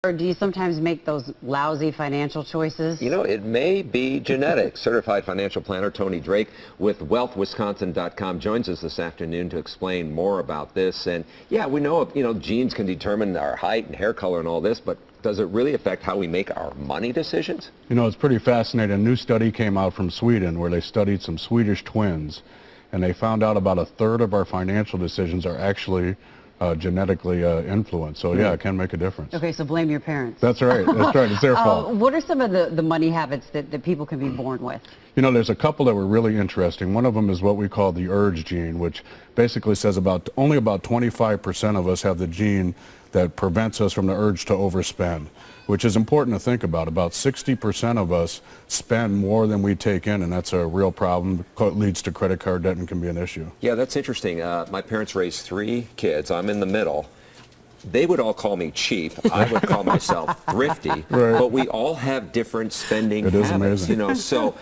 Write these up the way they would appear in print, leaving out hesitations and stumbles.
Or do you sometimes make those lousy financial choices? You know, it may be genetics. Certified financial planner Tony Drake with wealthwisconsin.com joins us this afternoon to explain more about this. And yeah, we know, genes can determine our height and hair color and all this, but does it really affect how we make our money decisions? You know, it's pretty fascinating. A new study came out from Sweden where they studied some Swedish twins, and they found out about a third of our financial decisions are actually genetically influenced. So yeah, it can make a difference. Okay, so blame your parents. That's right. That's right. It's their fault. What are some of the money habits that people can be born with? You know, there's a couple that were really interesting. One of them is what we call the urge gene, which basically says only about 25% of us have the gene that prevents us from the urge to overspend, which is important to think about. About 60% of us spend more than we take in, and that's a real problem. It leads to credit card debt and can be an issue. Yeah, that's interesting. My parents raised 3 kids. I'm in the middle. They would all call me cheap. I would call myself thrifty. Right. But we all have different spending habits. It is amazing. So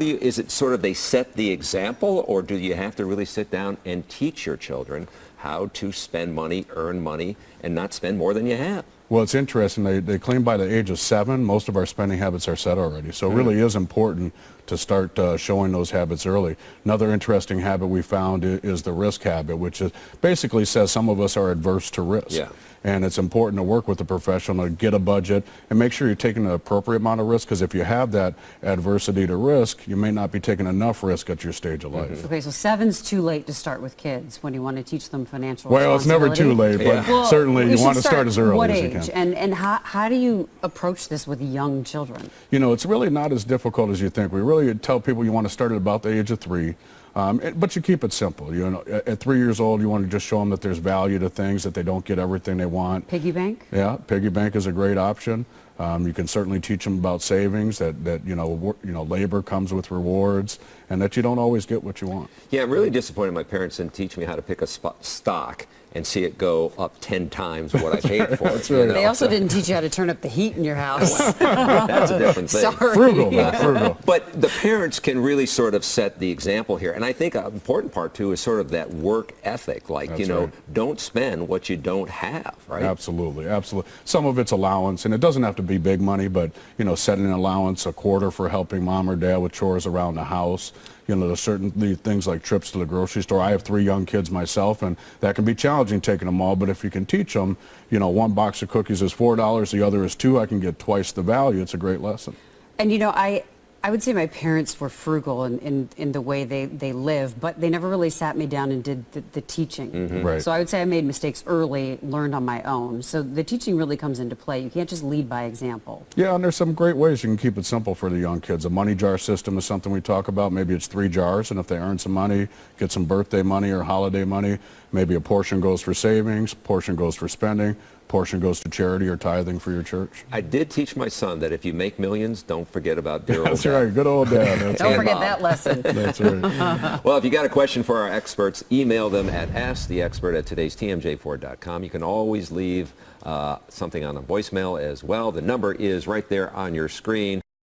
is it sort of they set the example, or do you have to really sit down and teach your children how to spend money, earn money, and not spend more than you have? Well, it's interesting. They claim by the age of 7, most of our spending habits are set already. So it really is important to start showing those habits early. Another interesting habit we found is the risk habit, which basically says some of us are adverse to risk. Yeah. And it's important to work with a professional to get a budget and make sure you're taking an appropriate amount of risk, because if you have that adversity to risk, you may not be taking enough risk at your stage of life. Okay, so 7's too late to start with kids when you want to teach them financial Well, it's never too late, but Yeah. certainly you want to start as early what as age? you can. And how do you approach this with young children? You know, it's really not as difficult as you think. We really tell people you want to start at about the age of 3. But you keep it simple. You know, at 3 years old, you want to just show them that there's value to things, that they don't get everything they want. Piggy bank? Yeah, piggy bank is a great option. You can certainly teach them about savings, that labor comes with rewards, and that you don't always get what you want. Yeah, I'm really disappointed my parents didn't teach me how to pick a stock and see it go up 10 times what I paid for it. That's right. They also didn't teach you how to turn up the heat in your house. That's a different thing. Sorry. Frugal, man, frugal. But the parents can really sort of set the example here. And I think an important part, too, is sort of that work ethic. Like, That's right. don't spend what you don't have, right? Absolutely, absolutely. Some of it's allowance, and it doesn't have to be big money, but, setting an allowance, a quarter for helping mom or dad with chores around the house. There's certainly things like trips to the grocery store. I have 3 young kids myself, and that can be challenging taking them all, but if you can teach them, one box of cookies is $4, the other is $2, I can get twice the value. It's a great lesson. And I would say my parents were frugal in the way they live, but they never really sat me down and did the teaching. Mm-hmm. Right. So I would say I made mistakes early, learned on my own. So the teaching really comes into play. You can't just lead by example. Yeah, and there's some great ways you can keep it simple for the young kids. A money jar system is something we talk about. Maybe it's 3 jars, and if they earn some money, get some birthday money or holiday money, maybe a portion goes for savings, portion goes for spending, portion goes to charity or tithing for your church. I did teach my son that if you make millions, don't forget about dear old That's dad. right, good old dad. That's Don't right. forget that lesson. That's right. Well, if you got a question for our experts, email them at asktheexpert@today'stmj4.com. You can always leave something on a voicemail as well. The number is right there on your screen.